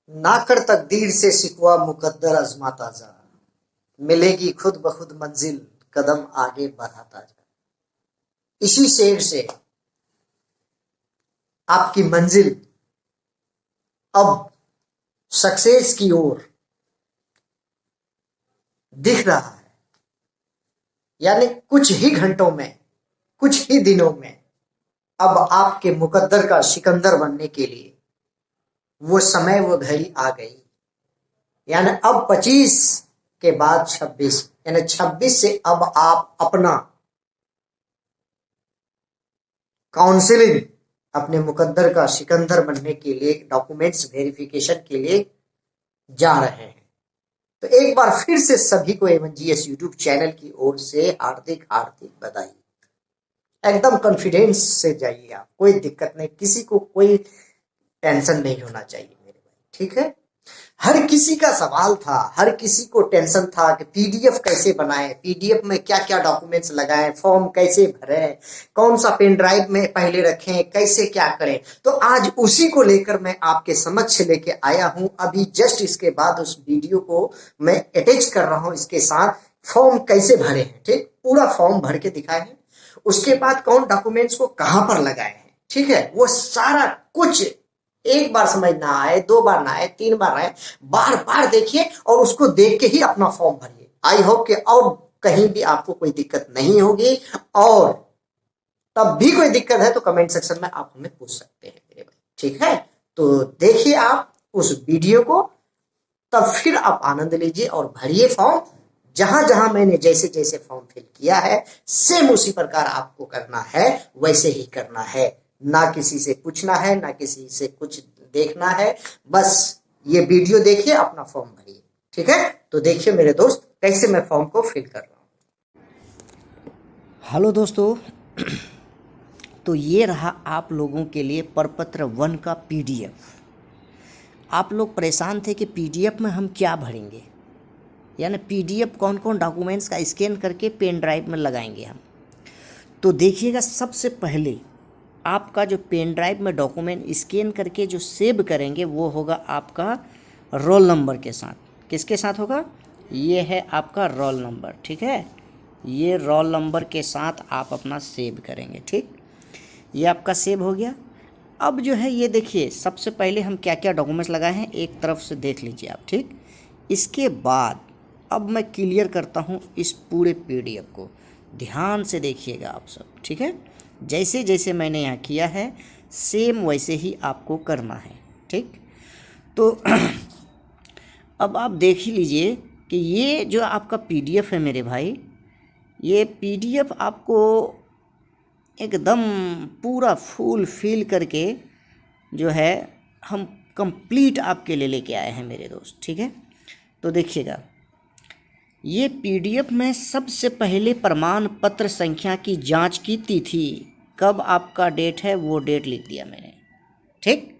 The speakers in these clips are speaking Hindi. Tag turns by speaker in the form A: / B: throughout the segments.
A: नाकर तकदीर से शिकवा मुकद्दर अजमाता जा, मिलेगी खुद ब खुद मंजिल, कदम आगे बढ़ाता जा। इसी शेर से आपकी मंजिल अब सक्सेस की ओर दिख रहा है। यानी कुछ ही घंटों में, कुछ ही दिनों में अब आपके मुकद्दर का सिकंदर बनने के लिए वो समय, वो घड़ी आ गई। यानी अब 25 के बाद 26, यानी 26 से अब आप अपना काउंसलिंग, अपने मुकद्दर का सिकंदर बनने के लिए, डॉक्यूमेंट्स वेरिफिकेशन के लिए जा रहे हैं। तो एक बार फिर से सभी को A1GS यूट्यूब चैनल की ओर से हार्दिक हार्दिक बधाई। एकदम कॉन्फिडेंस से जाइए आप, कोई दिक्कत नहीं, किसी को कोई टेंशन नहीं होना चाहिए मेरे भाई, ठीक है। हर किसी का सवाल था, हर किसी को टेंशन था कि पीडीएफ कैसे बनाएं, पीडीएफ में क्या क्या डॉक्यूमेंट्स लगाएं, फॉर्म कैसे भरें, कौन सा पेन ड्राइव में पहले रखें, कैसे क्या करें। तो आज उसी को लेकर मैं आपके समक्ष लेके आया हूं। अभी जस्ट इसके बाद उस वीडियो को मैं अटैच कर रहा हूं, इसके साथ फॉर्म कैसे भरे हैं, ठीक, पूरा फॉर्म भर के दिखाए हैं। उसके बाद कौन डॉक्यूमेंट्स को कहां पर लगाए हैं, ठीक है, वो सारा कुछ एक बार समझ ना आए, 2 बार ना आए, 3 बार आए, बार बार देखिए और उसको देख के ही अपना फॉर्म भरिए। आई होप कि और कहीं भी आपको कोई दिक्कत नहीं होगी, और तब भी कोई दिक्कत है तो कमेंट सेक्शन में आप हमें पूछ सकते हैं मेरे भाई, ठीक है। तो देखिए आप उस वीडियो को, तब फिर आप आनंद लीजिए और भरिए फॉर्म। जहां जहां मैंने जैसे जैसे फॉर्म फिल किया है, सेम उसी प्रकार आपको करना है, वैसे ही करना है। ना किसी से पूछना है, ना किसी से कुछ देखना है, बस ये वीडियो देखिए, अपना फॉर्म भरिए, ठीक है। तो देखिए मेरे दोस्त, कैसे मैं फॉर्म को फिल कर रहा हूं।
B: हेलो दोस्तों, तो ये रहा आप लोगों के लिए प्रपत्र 1 का पीडीएफ। आप लोग परेशान थे कि पीडीएफ में हम क्या भरेंगे, यानी पीडीएफ कौन कौन डॉक्यूमेंट्स का स्कैन करके पेन ड्राइव में लगाएंगे हम। तो देखिएगा, सबसे पहले आपका जो पेन ड्राइव में डॉक्यूमेंट स्कैन करके जो सेव करेंगे वो होगा आपका रोल नंबर के साथ। किसके साथ होगा? ये है आपका रोल नंबर, ठीक है। ये रोल नंबर के साथ आप अपना सेव करेंगे, ठीक। ये आपका सेव हो गया। अब जो है ये देखिए, सबसे पहले हम क्या क्या डॉक्यूमेंट्स लगाए हैं एक तरफ से देख लीजिए आप, ठीक। इसके बाद अब मैं क्लियर करता हूँ इस पूरे पीडीएफ को, ध्यान से देखिएगा आप सब, ठीक है। जैसे जैसे मैंने यहाँ किया है सेम वैसे ही आपको करना है, ठीक। तो अब आप देख ही लीजिए कि ये जो आपका पीडीएफ है मेरे भाई, ये पीडीएफ आपको एकदम पूरा फुल फिल करके जो है हम कंप्लीट आपके लिए लेके आए हैं मेरे दोस्त, ठीक है। तो देखिएगा, ये पीडीएफ में सबसे पहले प्रमाण पत्र संख्या की जांच की तिथि, कब आपका डेट है वो डेट लिख दिया मैंने, ठीक।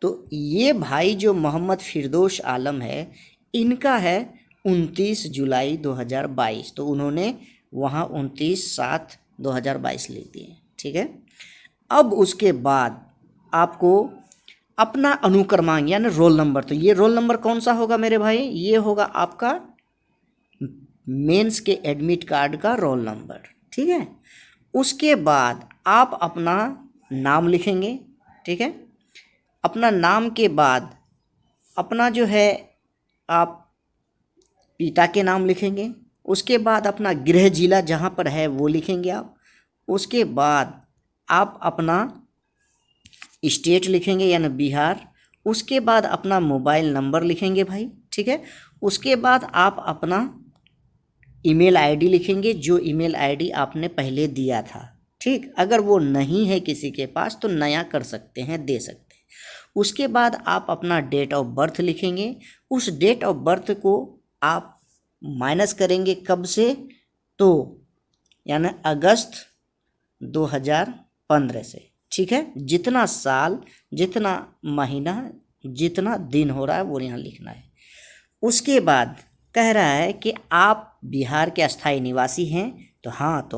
B: तो ये भाई जो मोहम्मद फिरदौस आलम है, इनका है 29 जुलाई 2022, तो उन्होंने वहाँ 29/7/2022 लिख दिए, ठीक है। अब उसके बाद आपको अपना अनुक्रमांक यानी रोल नंबर, तो ये रोल नंबर कौन सा होगा मेरे भाई? ये होगा आपका मेंस के एडमिट कार्ड का रोल नंबर, ठीक है। उसके बाद आप अपना नाम लिखेंगे, ठीक है। अपना नाम के बाद अपना जो है आप पिता के नाम लिखेंगे। उसके बाद अपना गृह जिला जहाँ पर है वो लिखेंगे आप। उसके बाद आप अपना स्टेट लिखेंगे यानी बिहार। उसके बाद अपना मोबाइल नंबर लिखेंगे भाई, ठीक है। उसके बाद आप अपना ईमेल आईडी लिखेंगे, जो ईमेल आईडी आपने पहले दिया था, ठीक। अगर वो नहीं है किसी के पास तो नया कर सकते हैं, दे सकते हैं। उसके बाद आप अपना डेट ऑफ बर्थ लिखेंगे। उस डेट ऑफ बर्थ को आप माइनस करेंगे कब से? तो यानी अगस्त 2015 से, ठीक है। जितना साल, जितना महीना, जितना दिन हो रहा है वो यहाँ लिखना है। उसके बाद कह रहा है कि आप बिहार के अस्थायी निवासी हैं, तो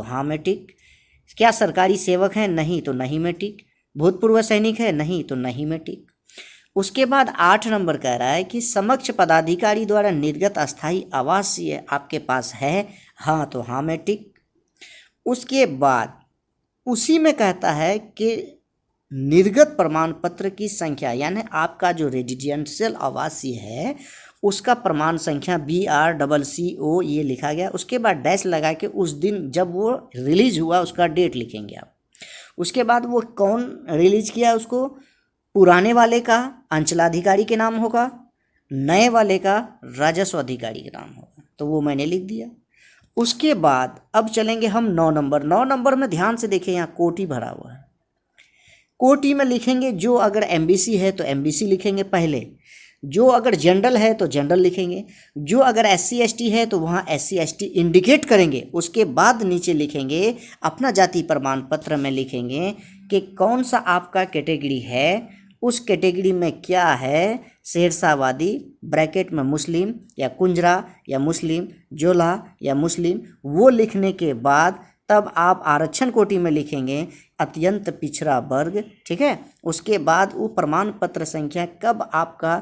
B: हाँ में टिक। क्या सरकारी सेवक हैं? नहीं, तो नहीं में टिक। भूतपूर्व सैनिक है? नहीं, तो नहीं में टिक। उसके बाद 8 नंबर कह रहा है कि समक्ष पदाधिकारी द्वारा निर्गत अस्थायी आवास ये आपके पास है, हाँ तो हाँ में टिक। उसके बाद उसी में कहता है कि निर्गत प्रमाण पत्र की संख्या, यानी आपका जो रेजिडेंशियल आवासीय है उसका प्रमाण संख्या BRCCO ये लिखा गया। उसके बाद डैश लगा के उस दिन जब वो रिलीज हुआ उसका डेट लिखेंगे आप। उसके बाद वो कौन रिलीज किया, उसको पुराने वाले का अंचलाधिकारी के नाम होगा, नए वाले का राजस्व अधिकारी के नाम होगा, तो वो मैंने लिख दिया। उसके बाद अब चलेंगे हम 9 नंबर। 9 नंबर में ध्यान से देखिए, यहाँ कोटी भरा हुआ है। कोटी में लिखेंगे जो अगर MBC है तो MBC लिखेंगे पहले, जो अगर जनरल है तो जनरल लिखेंगे, जो अगर SC ST है तो वहाँ SC ST इंडिकेट करेंगे। उसके बाद नीचे लिखेंगे अपना जाति प्रमाण पत्र में लिखेंगे कि कौन सा आपका कैटेगरी है, उस कैटेगरी में क्या है, शेरशाहवादी ब्रैकेट में मुस्लिम या कुंजरा या मुस्लिम, जोला या मुस्लिम, वो लिखने के बाद तब आप आरक्षण कोटि में लिखेंगे अत्यंत पिछड़ा वर्ग, ठीक है। उसके बाद वो प्रमाण पत्र संख्या कब आपका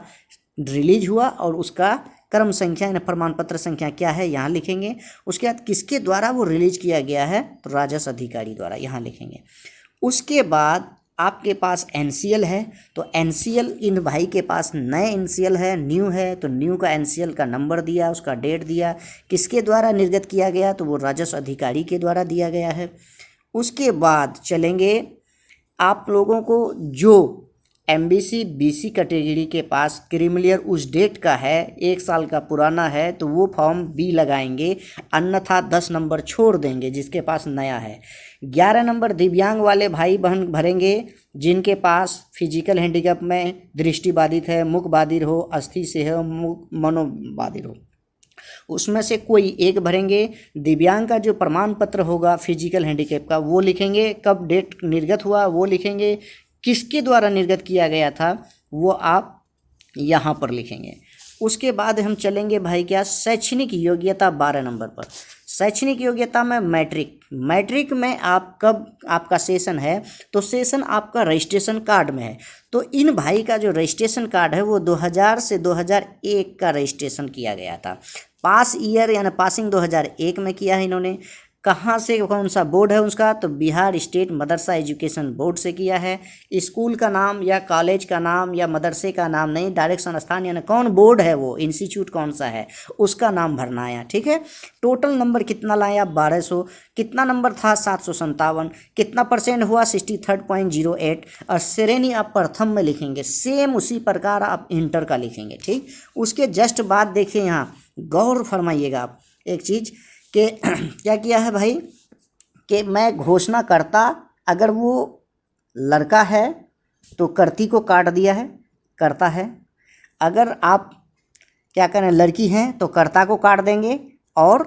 B: रिलीज हुआ और उसका क्रम संख्या यानी प्रमाण पत्र संख्या क्या है यहाँ लिखेंगे। उसके बाद किसके द्वारा वो रिलीज किया गया है, तो राजस्व अधिकारी द्वारा, यहाँ लिखेंगे। उसके बाद आपके पास NCL है तो NCL इन भाई के पास नए NCL है, न्यू है तो न्यू का NCL का नंबर दिया, उसका डेट दिया, किसके द्वारा निर्गत किया गया, तो वो राजस्व अधिकारी के द्वारा दिया गया है। उसके बाद चलेंगे आप लोगों को जो MBC BC कैटेगरी के पास क्रीमिलियर उस डेट का है, 1 साल का पुराना है, तो वो फॉर्म B लगाएंगे, अन्यथा 10 नंबर छोड़ देंगे जिसके पास नया है। 11 नंबर दिव्यांग वाले भाई बहन भरेंगे जिनके पास फिजिकल हैंडीकैप में दृष्टि बाधित है, मुख बाधित हो, अस्थि से हो, मनोबाधित हो, उसमें से कोई एक भरेंगे। दिव्यांग का जो प्रमाण पत्र होगा फिजिकल हैंडीकैप का वो लिखेंगे, कब डेट निर्गत हुआ वो लिखेंगे, किसके द्वारा निर्गत किया गया था वो आप यहाँ पर लिखेंगे। उसके बाद हम चलेंगे भाई क्या, शैक्षणिक योग्यता 12 नंबर पर। शैक्षणिक योग्यता में मैट्रिक में आप कब आपका सेशन है, तो सेशन आपका रजिस्ट्रेशन कार्ड में है। तो इन भाई का जो रजिस्ट्रेशन कार्ड है वो 2000 से 2001 का रजिस्ट्रेशन किया गया था। पास ईयर यानी पासिंग 2001 में किया है इन्होंने। कहाँ से, कौन सा बोर्ड है उसका, तो बिहार स्टेट मदरसा एजुकेशन बोर्ड से किया है। स्कूल का नाम या कॉलेज का नाम या मदरसे का नाम नहीं, डायरेक्ट संस्थान यानी कौन बोर्ड है वो, इंस्टीट्यूट कौन सा है उसका नाम भरना है, ठीक है। टोटल नंबर कितना लाए आप, 1200। कितना नंबर था, 757। कितना परसेंट हुआ, 63.08। और श्रेणी आप प्रथम में लिखेंगे, सेम उसी प्रकार आप इंटर का लिखेंगे, ठीक। उसके जस्ट बाद देखिए यहाँ गौर फरमाइएगा आप एक चीज़ कि क्या किया है भाई, कि मैं घोषणा करता, अगर वो लड़का है तो करती को काट दिया है, करता है। अगर आप क्या करें लड़की हैं तो कर्ता को काट देंगे और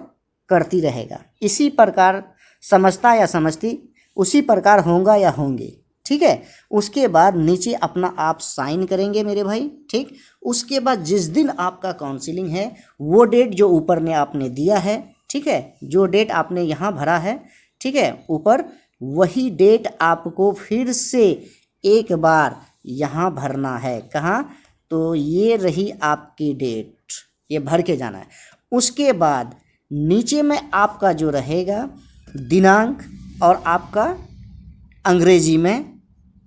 B: करती रहेगा। इसी प्रकार समझता या समझती, उसी प्रकार होगा या होंगे, ठीक है। उसके बाद नीचे अपना आप साइन करेंगे मेरे भाई, ठीक। उसके बाद जिस दिन आपका काउंसलिंग है वो डेट जो ऊपर ने आपने दिया है, ठीक है, जो डेट आपने यहाँ भरा है, ठीक है, ऊपर वही डेट आपको फिर से एक बार यहाँ भरना है। कहाँ, तो ये रही आपकी डेट, ये भर के जाना है। उसके बाद नीचे में आपका जो रहेगा दिनांक और आपका अंग्रेजी में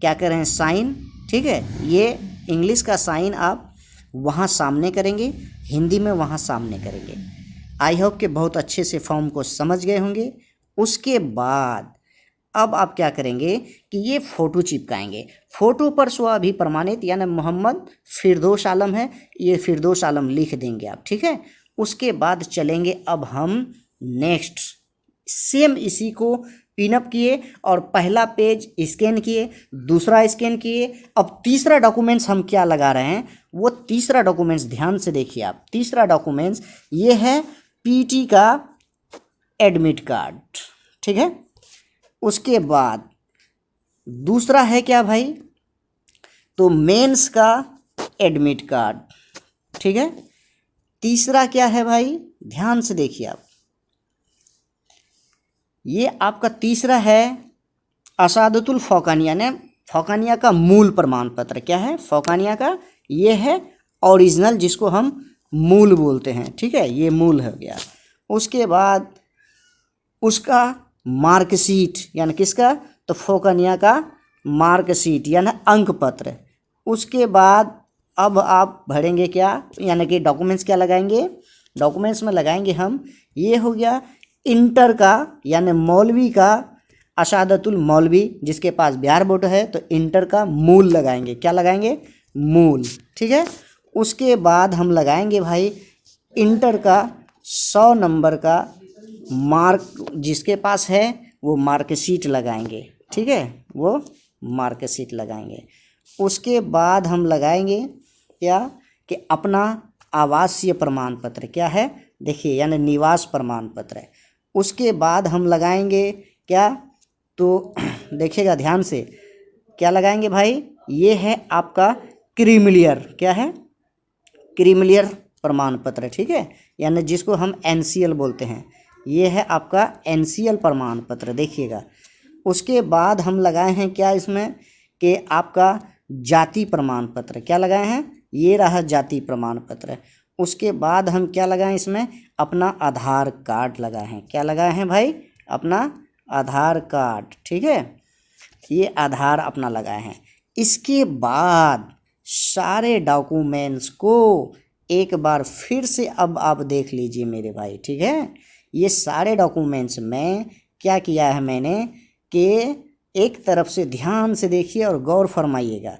B: क्या करें साइन, ठीक है। ये इंग्लिश का साइन आप वहाँ सामने करेंगे, हिंदी में वहाँ सामने करेंगे। आई होप कि बहुत अच्छे से फॉर्म को समझ गए होंगे। उसके बाद अब आप क्या करेंगे कि ये फ़ोटो चिपकाएंगे। फ़ोटो पर स्व प्रमाणित यानी मोहम्मद फिरदौस आलम है, ये फिरदौस आलम लिख देंगे आप, ठीक है। उसके बाद चलेंगे अब हम नेक्स्ट, सेम इसी को पिनअप किए और पहला पेज स्कैन किए, दूसरा स्कैन किए। अब तीसरा डॉक्यूमेंट्स हम क्या लगा रहे हैं, वो तीसरा डॉक्यूमेंट्स ध्यान से देखिए आप। तीसरा डॉक्यूमेंट्स ये है PT का एडमिट कार्ड, ठीक है। उसके बाद दूसरा है क्या भाई, तो मेंस का एडमिट कार्ड, ठीक है। तीसरा क्या है भाई, ध्यान से देखिए आप, ये आपका तीसरा है असादतुल फौकान यानी फौकानिया का मूल प्रमाण पत्र क्या है? फौकानिया का ये है ओरिजिनल, जिसको हम मूल बोलते हैं, ठीक है, ये मूल हो गया। उसके बाद उसका मार्कशीट, यानी किसका? तो फौकानिया का मार्कशीट यानी अंक पत्र। उसके बाद अब आप भरेंगे क्या, यानी कि डॉक्यूमेंट्स क्या लगाएंगे? डॉक्यूमेंट्स में लगाएंगे हम, ये हो गया इंटर का, यानी मौलवी का, अशादतुल मौलवी जिसके पास बिहार बोर्ड है, तो इंटर का मूल लगाएंगे। क्या लगाएंगे? मूल, ठीक है। उसके बाद हम लगाएंगे भाई इंटर का 100 नंबर का मार्क, जिसके पास है वो मार्कशीट लगाएंगे, ठीक है, वो मार्कशीट लगाएंगे। उसके बाद हम लगाएंगे क्या कि अपना आवासीय प्रमाण पत्र क्या है, देखिए, यानी निवास प्रमाण पत्र है। उसके बाद हम लगाएंगे क्या, तो देखिएगा ध्यान से, क्या लगाएंगे भाई? ये है आपका क्रीमिलियर, क्या है? क्रीमिलियर प्रमाण पत्र, ठीक है, यानी जिसको हम एनसीएल बोलते हैं, ये है आपका एनसीएल प्रमाण पत्र, देखिएगा। उसके बाद हम लगाए हैं क्या इसमें कि आपका जाति प्रमाण पत्र, क्या लगाए हैं? ये रहा जाति प्रमाण पत्र। उसके बाद हम क्या लगाएं इसमें? अपना आधार कार्ड लगाए हैं। क्या लगाए हैं भाई? अपना आधार कार्ड, ठीक है, ये आधार अपना लगाए हैं। इसके बाद सारे डॉक्यूमेंट्स को एक बार फिर से अब आप देख लीजिए मेरे भाई, ठीक है। ये सारे डॉक्यूमेंट्स में क्या किया है मैंने कि एक तरफ से ध्यान से देखिए और गौर फरमाइएगा।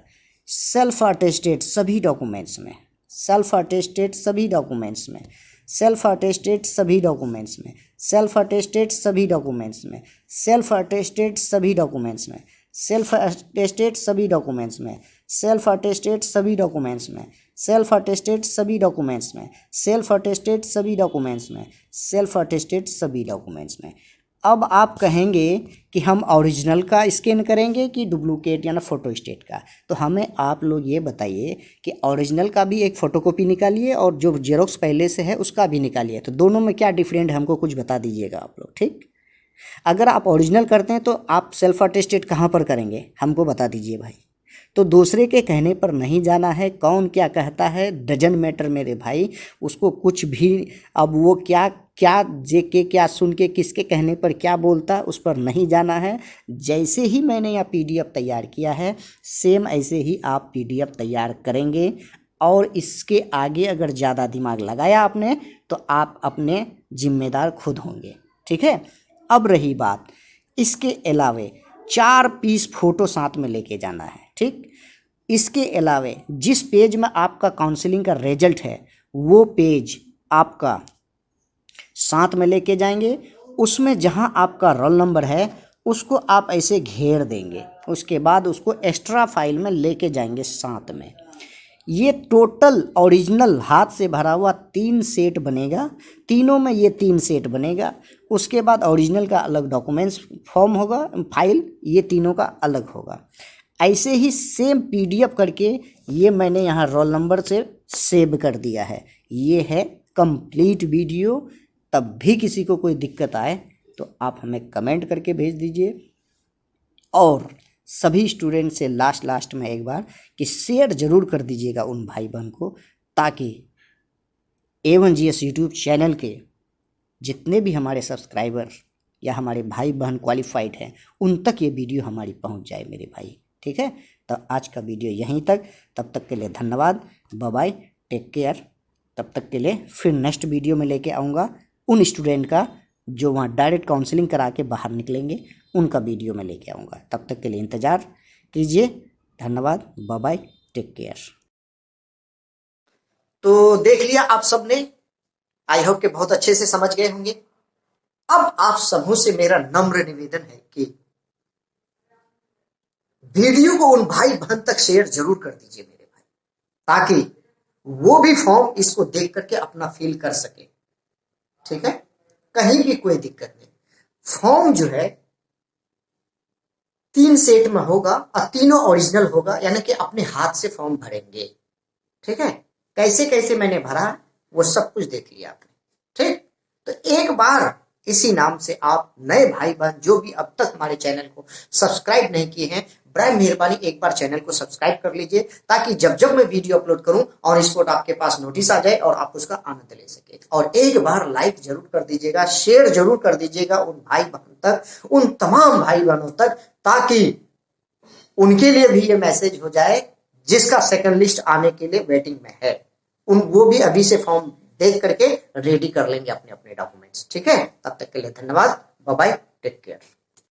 B: सेल्फ अटेस्टेड सभी डॉक्यूमेंट्स में, सेल्फ अटेस्टेड सभी डॉक्यूमेंट्स में, सेल्फ अटेस्टेड सभी डॉक्यूमेंट्स में, सेल्फ अटेस्टेड सभी डॉक्यूमेंट्स में, सेल्फ अटेस्टेड सभी डॉक्यूमेंट्स में, सेल्फ अटेस्टेड सभी डॉक्यूमेंट्स में, सेल्फ अटेस्टेड सभी डॉक्यूमेंट्स में, सेल्फ अटेस्टेड सभी डॉक्यूमेंट्स में, सेल्फ अटेस्टेड सभी डॉक्यूमेंट्स में, सेल्फ अटेस्टेड सभी डॉक्यूमेंट्स में। अब आप कहेंगे कि हम ओरिजिनल का स्कैन करेंगे कि डुप्लीकेट यानी फोटोस्टेट का, तो हमें आप लोग ये बताइए कि ओरिजिनल का भी एक फ़ोटोकॉपी निकालिए और जो जेरोक्स पहले से है उसका भी निकालिए, तो दोनों में क्या डिफरेंट है हमको कुछ बता दीजिएगा आप लोग, ठीक। अगर आप ओरिजिनल करते हैं तो आप सेल्फ अटेस्टेड कहाँ पर करेंगे, हमको बता दीजिए भाई। तो दूसरे के कहने पर नहीं जाना है, कौन क्या कहता है डजन मैटर मेरे भाई, उसको कुछ भी, अब वो क्या क्या जेके क्या सुन के किसके कहने पर क्या बोलता, उस पर नहीं जाना है। जैसे ही मैंने यह पीडीएफ तैयार किया है सेम ऐसे ही आप पीडीएफ तैयार करेंगे, और इसके आगे अगर ज़्यादा दिमाग लगाया आपने तो आप अपने जिम्मेदार खुद होंगे, ठीक है। अब रही बात, इसके अलावे 4 पीस फ़ोटो साथ में लेके जाना है, ठीक। इसके अलावे जिस पेज में आपका काउंसलिंग का रिजल्ट है वो पेज आपका साथ में लेके जाएंगे। उसमें जहां आपका रोल नंबर है उसको आप ऐसे घेर देंगे, उसके बाद उसको एक्स्ट्रा फाइल में लेके जाएंगे साथ में। ये टोटल ओरिजिनल हाथ से भरा हुआ 3 सेट बनेगा, तीनों में ये 3 सेट बनेगा। उसके बाद ओरिजिनल का अलग डॉक्यूमेंट्स फॉर्म होगा, फाइल, ये तीनों का अलग होगा। ऐसे ही सेम पीडीएफ करके ये मैंने यहाँ रोल नंबर से सेव कर दिया है। ये है कंप्लीट वीडियो। तब भी किसी को कोई दिक्कत आए तो आप हमें कमेंट करके भेज दीजिए, और सभी स्टूडेंट से लास्ट में एक बार कि शेयर ज़रूर कर दीजिएगा उन भाई बहन को, ताकि A1GS यूट्यूब चैनल के जितने भी हमारे सब्सक्राइबर या हमारे भाई बहन क्वालिफाइड हैं उन तक ये वीडियो हमारी पहुंच जाए मेरे भाई, ठीक है। तो आज का वीडियो यहीं तक, तब तक के लिए धन्यवाद, बाय बाय, टेक केयर। तब तक के लिए फिर नेक्स्ट वीडियो में लेके आऊँगा उन स्टूडेंट का जो वहाँ डायरेक्ट काउंसलिंग करा के बाहर निकलेंगे, उनका वीडियो में लेके आऊँगा। तब तक के लिए इंतज़ार कीजिए। धन्यवाद, बाय बाय, टेक केयर।
A: तो देख लिया आप सबने, आई होप के बहुत अच्छे से समझ गए होंगे। अब आप सबों से मेरा नम्र निवेदन है कि वीडियो को उन भाई बहन तक शेयर जरूर कर दीजिए मेरे भाई, ताकि वो भी फॉर्म इसको देख करके अपना फिल कर सके, ठीक है। कहीं भी कोई दिक्कत नहीं। फॉर्म जो है 3 सेट में होगा और तीनों ओरिजिनल होगा, यानी कि अपने हाथ से फॉर्म भरेंगे, ठीक है। कैसे कैसे मैंने भरा वो सब कुछ देख लिया आपने, ठीक। तो एक बार इसी नाम से आप नए भाई बहन जो भी अब तक हमारे चैनल को सब्सक्राइब नहीं किए हैं, बराए मेहरबानी एक बार चैनल को सब्सक्राइब कर लीजिए, ताकि जब जब मैं वीडियो अपलोड करूं ऑन स्पॉट आपके पास नोटिस आ जाए और आप उसका आनंद ले सके। और एक बार लाइक जरूर कर दीजिएगा, शेयर जरूर कर दीजिएगा उन भाई बहन तक, उन तमाम भाई बहनों तक, ताकि उनके लिए भी ये मैसेज हो जाए जिसका सेकंड लिस्ट आने के लिए वेटिंग में है। वो भी अभी से फॉर्म देख करके रेडी कर लेंगे अपने अपने डॉक्यूमेंट्स। ठीक है, तब तक के लिए धन्यवाद, बाय बाय, टेक केयर।